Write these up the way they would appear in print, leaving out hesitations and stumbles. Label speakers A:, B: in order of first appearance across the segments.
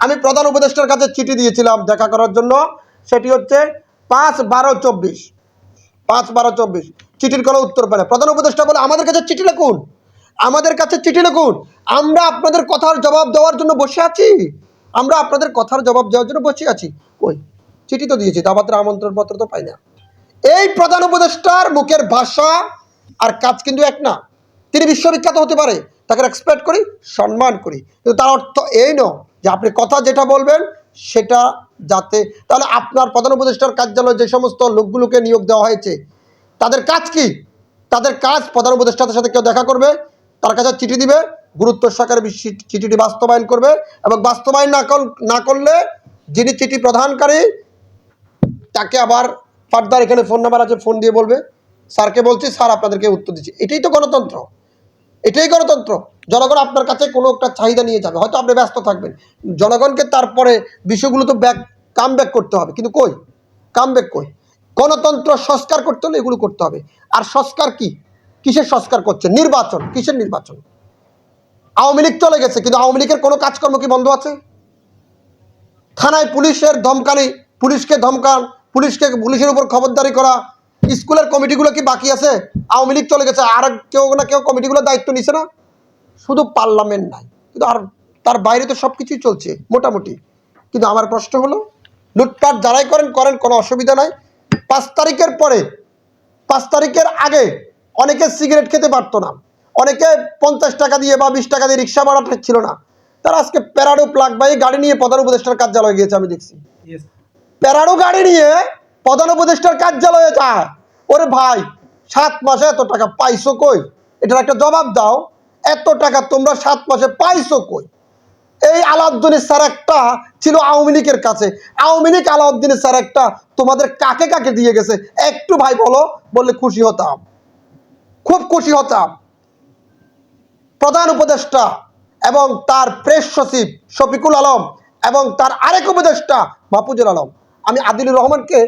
A: আমি প্রধান উপদেষ্টার কাছে চিঠি দিয়েছিলাম দেখা করার জন্য, সেটি হচ্ছে 5/12/24, 5/12/24। চিঠির কোনো উত্তর পায় না। প্রধান উপদেষ্টা বলে আমাদের কাছে চিঠি লিখুন, আমাদের কাছে চিঠি লিখুন, আমরা আপনাদের কথার জবাব দেওয়ার জন্য বসে আছি, আমরা আপনাদের কথার জবাব দেওয়ার জন্য বসে আছি। কই চিঠি তো দিয়েছি, দাওয়াতের আমন্ত্রণ পত্র তো পাই না। এই প্রধান উপদেষ্টার মুখের ভাষা আর কাজ কিন্তু এক না। তিনি বিশ্ববিখ্যাত হতে পারে, তাকে রেসপেক্ট করি, সম্মান করি, কিন্তু তার অর্থ এই নয় যে আপনি কথা যেটা বলবেন সেটা যাতে, তাহলে আপনার প্রধান উপদেষ্টার কার্যালয়ে যে সমস্ত লোকগুলোকে নিয়োগ দেওয়া হয়েছে তাদের কাজ কি? তাদের কাজ প্রধান উপদেষ্টাদের সাথে কেউ দেখা করবে, তার কাছে চিঠি দিবে, গুরুত্ব সহকারে চিঠিটি বাস্তবায়ন করবে, এবং বাস্তবায়ন না করলে যিনি চিঠি প্রদানকারী তাকে আবার ফার্দার এখানে ফোন নাম্বার আছে, ফোন দিয়ে বলবে স্যারকে বলছি, স্যার আপনাদেরকে উত্তর দিচ্ছি। এটাই তো গণতন্ত্র, এটাই গণতন্ত্র। জনগণ আপনার কাছে কোনো একটা চাহিদা নিয়ে যাবে, হয়তো আপনি ব্যস্ত থাকবেন, জনগণকে তারপরে বিষয়গুলো তো কাম ব্যাক করতে হবে, কিন্তু কই কাম ব্যাক কই? গণতন্ত্র সংস্কার করতে হলে এগুলো করতে হবে। আর সংস্কার কি? কিসের সংস্কার করছে? নির্বাচন। কিসের নির্বাচন? আওয়ামী লীগ চলে গেছে, কিন্তু আওয়ামী লীগের কোনো কাজকর্ম কি বন্ধ আছে? থানায় পুলিশের ধমকানি, পুলিশকে ধমকান, পুলিশের উপর খবরদারি করা, স্কুলের কমিটিগুলো কি বাকি আছে? আওয়ামী লীগ চলে গেছে, আর কেউ না কেউ কমিটিগুলোর দায়িত্ব নিছে না? শুধু পার্লামেন্ট নাই, কিন্তু আর তার বাইরে তো সব কিছুই চলছে মোটামুটি। কিন্তু আমার প্রশ্ন হলো, লুটপাট যারাই করেন করেন, কোনো অসুবিধা নাই। 5 তারিখের পরে, 5 তারিখের আগে অনেকে সিগারেট খেতে পারতো না, অনেকে 50 টাকা দিয়ে বা 20 টাকা দিয়ে রিক্সা ভাড়া ছিল না, তারা আজকে প্যারাডো প্লাগ বাই গাড়ি নিয়ে প্রধান উপদেষ্টার কার্যালয়ে গিয়েছে। আমি দেখছি প্যারাডো গাড়ি নিয়ে প্রধান উপদেষ্টার কার্যালয়ে যায়। ওরে ভাই, 7 মাসে এত টাকা পাইছো কই? এটার একটা জবাব দাও। এত টাকা তোমরা 7 মাসে পাইছো কই? এই আলাউদ্দিনের স্যার একটা ছিল আওয়ামী লীগের কাছে, আওয়ামী লীগ আলাউদ্দিনের স্যার একটা তোমাদের কাকে কাকে দিয়ে গেছে একটু ভাই বলো, বললে খুশি হতাম, খুব খুশি হতাম। প্রধান উপদেষ্টা এবং তার প্রেস সচিব শফিকুল আলম এবং তার আরেক উপদেষ্টা মাহফুজুল আলম, আমি আদিলুর রহমানকে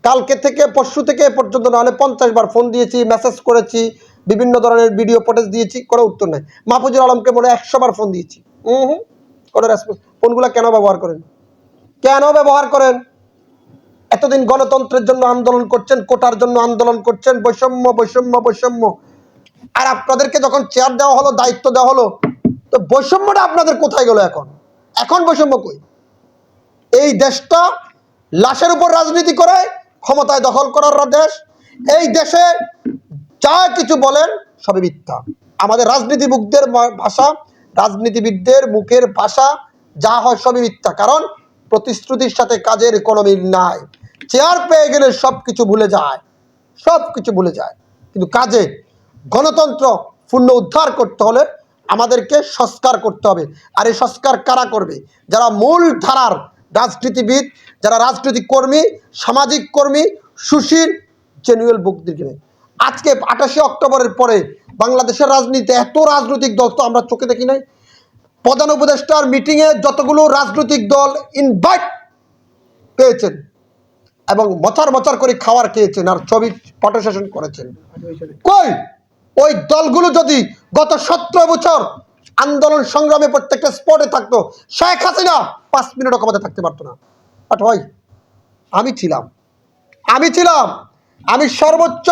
A: কালকে থেকে পরশু থেকে এ পর্যন্ত নাহলে 50 বার ফোন দিয়েছি, মেসেজ করেছি, বিভিন্ন ধরনের ভিডিও ফুটেজ দিয়েছি, কোনো উত্তর নাই। মাহফুজুল আলমকে মনে 100 বার ফোন দিয়েছি, কোনো রেসপন্স। ফোনগুলো কেন ব্যবহার করেন? কেন ব্যবহার করেন? এতদিন গণতন্ত্রের জন্য আন্দোলন করছেন, কোটার জন্য আন্দোলন করছেন, বৈষম্য বৈষম্য বৈষম্য, আর আপনাদেরকে যখন চেয়ার দেওয়া হলো, দায়িত্ব দেওয়া হলো, তো বৈষম্যটা আপনাদের কোথায় গেল? এখন এখন বৈষম্য কই? এই দেশটা লাশের উপর রাজনীতি করে ক্ষমতায় দখল করার দেশ। এই দেশে যা কিছু বলেন সবই মিথ্যা। আমাদের রাজনীতিবিদদের ভাষা, রাজনীতিবিদদের মুখের ভাষা যা হয় সবই মিথ্যা, কারণ প্রতিশ্রুতির সাথে কাজের কোনো মিল নাই। চেয়ার পেয়ে গেলে সব কিছু ভুলে যায়, সব কিছু ভুলে যায়, কিন্তু কাজে গণতন্ত্র পূর্ণ উদ্ধার করতে হলে আমাদেরকে সংস্কার করতে হবে। আর এই সংস্কার কারা করবে? যারা মূল ধারার রাজনীতিবিদ, যারা রাজনৈতিক কর্মী, সামাজিক কর্মী, সুশীল, জেনুয়েল ব্যক্তিকে। আজকে 28 অক্টোবরের পরে বাংলাদেশের রাজনীতিতে এত রাজনৈতিক দল তো আমরা চোখে দেখি নাই। প্রধান উপদেষ্টার মিটিংয়ে যতগুলো রাজনৈতিক দল ইনভাইট পেয়েছেন এবং মচার মচার করে খাওয়ার খেয়েছেন আর ছবি ফটো সেশন করেছেন, কই ওই দলগুলো যদি গত 17 বছর আন্দোলন সংগ্রামে প্রত্যেকটা স্পটে থাকতো, শেখ হাসিনা 5 মিনিটও ক্ষমতা থাকতে পারতো না। বাট হয়, আমি ছিলাম, আমি সর্বোচ্চ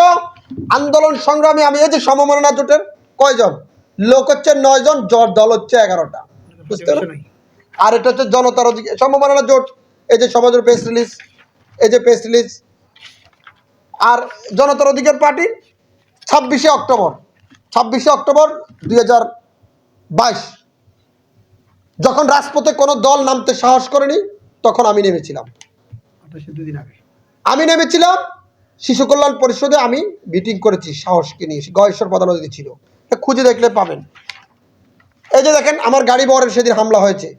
A: আন্দোলন সংগ্রামে, আমি এই যে সমমনা জোটের কয়জন লোক হচ্ছে 9 জন, দল হচ্ছে 11টা, বুঝতে পারছেন? আর এটা হচ্ছে জনতার অধিকার সমমনা জোট, এই যে সমাজের প্রেস রিলিজ, এই যে প্রেস রিলিজ। আর জনতার অধিকার পার্টি 26 অক্টোবর 2022 যখন রাজপথে কোনো দল নামতে সাহস করেনি, তখন আমি নেমেছিলাম। আমি নেমেছিলাম শিশু কল্যাণ পরিষদে, আমি মিটিং করেছি সাহসকে নিয়ে, গয়েশ্বর প্রধান অতিথি ছিল, খুঁজে দেখলে পাবেন। এই যে দেখেন আমার গাড়ি বহরের সেদিন হামলা হয়েছে,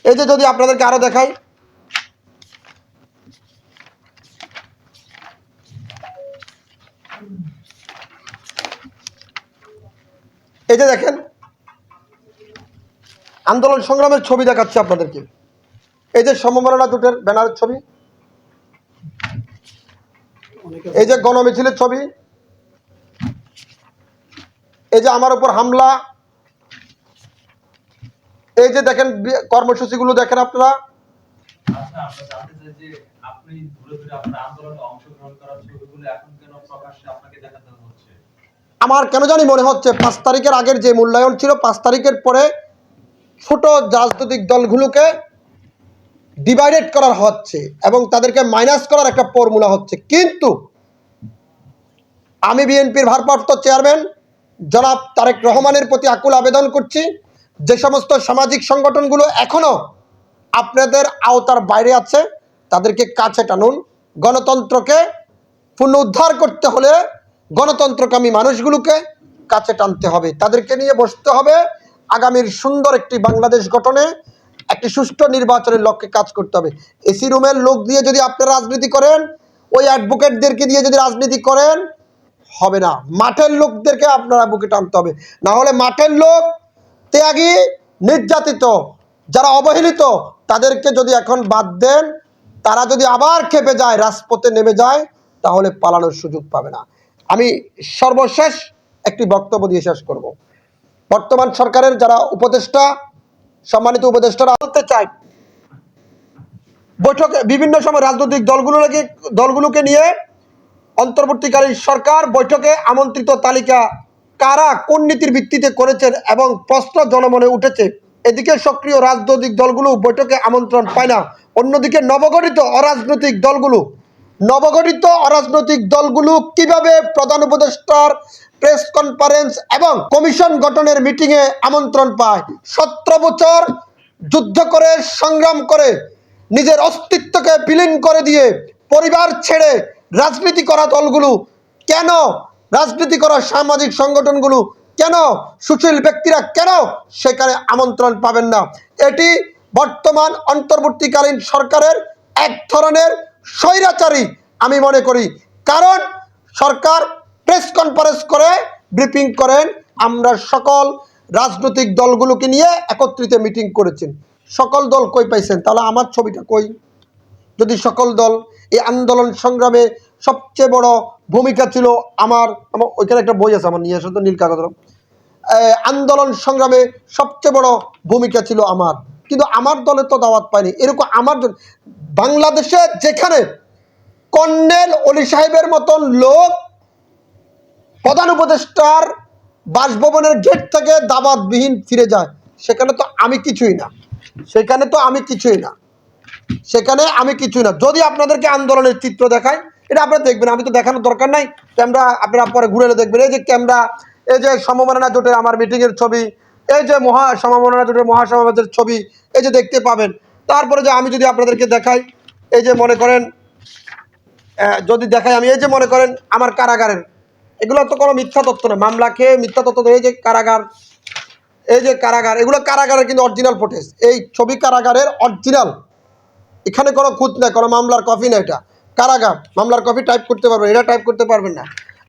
A: এই যে যদি আপনাদেরকে আরো দেখাই, এই যে দেখেন আন্দোলন সংগ্রামের ছবি দেখাচ্ছি আপনাদেরকে। এই যে সমমনা জোটের ব্যানারের ছবি, এই যে গণমিছিলের ছবি, এই যে আমার উপর হামলা, এই যে দেখেন কর্মসূচিগুলো দেখেন আপনারা।
B: আচ্ছা, আমরা জানতে চাই যে আপনি ঘুরে ফিরে আপনার আন্দোলনে অংশগ্রহণ করার ছবিগুলো এখন কেন প্রকাশ্যে আপনাকে দেখাতে হচ্ছে?
A: আমার কেন জানি মনে হচ্ছে 5 তারিখের আগের যে মূল্যায়ন ছিল, 5 তারিখের পরে ছোট রাজনৈতিক দলগুলোকে ডিভাইডেড করা হচ্ছে এবং তাদেরকে মাইনাস করার একটা ফর্মুলা হচ্ছে। কিন্তু আমি বিএনপির ভারপ্রাপ্ত চেয়ারম্যান জনাব তারেক রহমানের প্রতি আকুল আবেদন করছি, যে সমস্ত সামাজিক সংগঠনগুলো এখনো আপনাদের আওতার বাইরে আছে তাদেরকে কাছে টানুন। গণতন্ত্রকে পুনরুদ্ধার করতে হলে গণতন্ত্রকামী মানুষগুলোকে কাছে টানতে হবে, তাদেরকে নিয়ে বসতে হবে, আগামীর সুন্দর একটি বাংলাদেশ গঠনে একটি সুষ্ঠু নির্বাচনের লক্ষ্যে কাজ করতে হবে। এসি রুমের লোক দিয়ে যদি আপনারা রাজনীতি করেন, ওই অ্যাডভোকেটদেরকে দিয়ে যদি রাজনীতি করেন হবে না, মাঠের লোকদেরকে আপনারা বুকে টানতে হবে। না হলে মাঠের লোক, ত্যাগী, নির্যাতিত, যারা অবহেলিত, তাদেরকে যদি এখন বাদ দেন, তারা যদি আবার খেপে যায়, রাজপথে নেমে যায়, তাহলে পালানোর সুযোগ পাবে না। আমি সর্বশেষ একটি বক্তব্য দিয়ে শেষ করব। বর্তমান সরকারের যারা উপদেষ্টা, সম্মানিত উপদেষ্টারা, বলতে চাই, বৈঠকে বিভিন্ন সময় রাজনৈতিক দলগুলোকে নিয়ে অন্তর্বর্তীকালীন সরকার বৈঠকে আমন্ত্রিত তালিকা কারা কোন নীতির ভিত্তিতে করেছেন এবং প্রশ্ন জনমনে উঠেছে। এদিকে সক্রিয় রাজনৈতিক দলগুলো বৈঠকে আমন্ত্রণ পায় না, অন্যদিকে নবগঠিত অরাজনৈতিক দলগুলো কিভাবে প্রধান উপদেষ্টার প্রেস কনফারেন্স এবং কমিশন গঠনের মিটিংয়ে আমন্ত্রণ পায়? 17 বছর যুদ্ধ করে, সংগ্রাম করে, নিজের অস্তিত্বকে বিলীন করে দিয়ে পরিবার ছেড়ে রাজনীতি করা দলগুলো কেন, রাজনীতি করা সামাজিক সংগঠনগুলো কেন, সুশীল ব্যক্তিরা কেন সেখানে আমন্ত্রণ পাবেন না? এটি বর্তমান অন্তর্বর্তীকালীন সরকারের এক ধরনের স্বৈরাচারী আমি মনে করি। কারণ সরকার প্রেস কনফারেন্স করে ব্রিফিং করেন, আমরা সকল রাজনৈতিক দলগুলোকে নিয়ে একত্রিত মিটিং করেছেন। সকল দল কই পাইছেন? তাহলে আমার ছবিটা কই? যদি সকল দল এই আন্দোলন সংগ্রামে সবচেয়ে বড় ভূমিকা ছিল আমার ওইখানে একটা বই আছে আমার নিয়ে আসা, তো নীল কাগজ, আন্দোলন সংগ্রামে সবচেয়ে বড় ভূমিকা ছিল আমার, কিন্তু আমার দলে তো দাওয়াত পায়নি। এরকম আমার বাংলাদেশে যেখানে কর্নেল অলি সাহেবের মতন লোক প্রধান উপদেষ্টার বাসভবনের গেট থেকে দাওয়াতবিহীন ফিরে যায়, সেখানে তো আমি কিছুই না, সেখানে আমি কিছুই না। যদি আপনাদেরকে আন্দোলনের চিত্র দেখায়, এটা আপনারা দেখবেন, আমি তো দেখানোর দরকার নাই, ক্যামেরা আপনারা পরে ঘুরে দেখবেন। এই যে ক্যামেরা, এই যে সমমনা জোটের আমার মিটিংয়ের ছবি, এই যে সমমনা জোটের মহাসমাবেশের ছবি, এই যে দেখতে পাবেন। তারপরে যে আমি যদি আপনাদেরকে দেখাই, এই যে মনে করেন যদি দেখাই আমি, এই যে মনে করেন আমার কারাগারের, এগুলো তো কোনো মিথ্যা তথ্য না, মামলা খেয়ে মিথ্যা তথ্য। এই যে কারাগার, এগুলো কারাগারের কিন্তু অরিজিনাল ফুটেজ, এই ছবি কারাগারের অরিজিনাল, এখানে কোনো খুঁত নেই, কোনো মামলার কপি না, এটা কারাগার। মামলার কপি টাইপ করতে পারবেন, এটা টাইপ করতে পারবেন না।